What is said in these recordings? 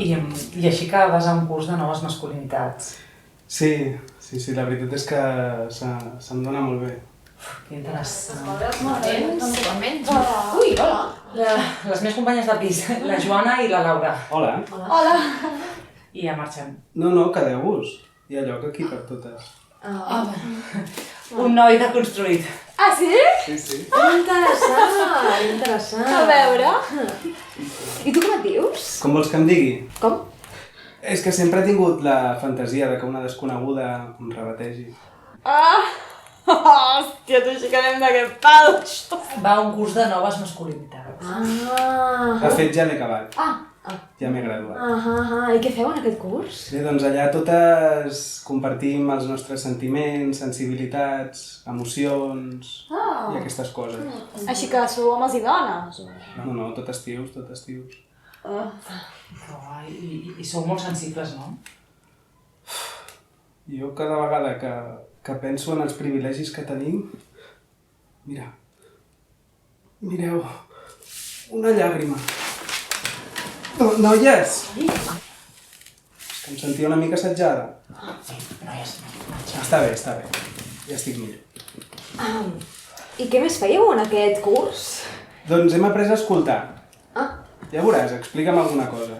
I així que vas a un curs de noves masculinitats. Sí, la veritat és que se'm dona molt bé. Que interessant. Ui, hola. Les meves companyes de pis, la Joana i la Laura. Hola. Hola. I ja marxem. No, quedeu-vos. Hi ha lloc aquí per totes. Un noi deconstruït. Ah, sí? Sí. Interessant. A veure. I tu com et dius? Com vols que em digui? Com? És que sempre he tingut la fantasia de que una desconeguda em rebategi. Hòstia, tu sí que anem d'aquest pal. Va a un curs de noves masculinitats. De fet, ja l'he acabat. Ja m'he graduat. I què feu en aquest curs? Bé, doncs allà totes compartim els nostres sentiments, sensibilitats, emocions i aquestes coses. Així que sou homes i dones? No, tot estius. I sou molt sensibles, no? Jo cada vegada que penso en els privilegis que tenim... Mireu, una llàgrima. Noies! És que em sentia una mica assetjada. Noies, Està bé. Ja estic millor. I què més fèieu en aquest curs? Doncs hem après a escoltar. Ja veuràs, explica'm alguna cosa.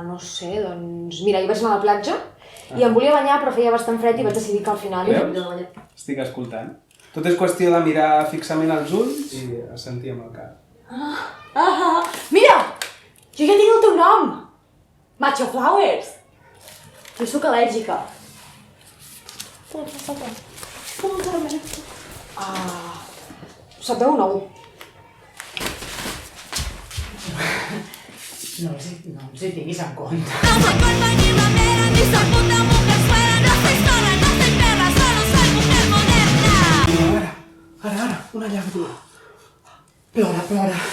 No sé, doncs... Mira, ahir vaig anar a la platja i em volia banyar però feia bastant fred i vaig decidir que al final... Veus? Estic escoltant. Tot és qüestió de mirar fixament als ulls i assentir amb el cap. Mira! Jo ja tinc el teu nom! Macho Flowers! Jo sóc al·lèrgica. Sapeu nou. no els hi tinguis en compte. No soy cuerpo ni ramera, ni soy puta mujer suera. No soy sola, no soy perra, solo soy mujer moderna. Ara, una llàgrima. Plora.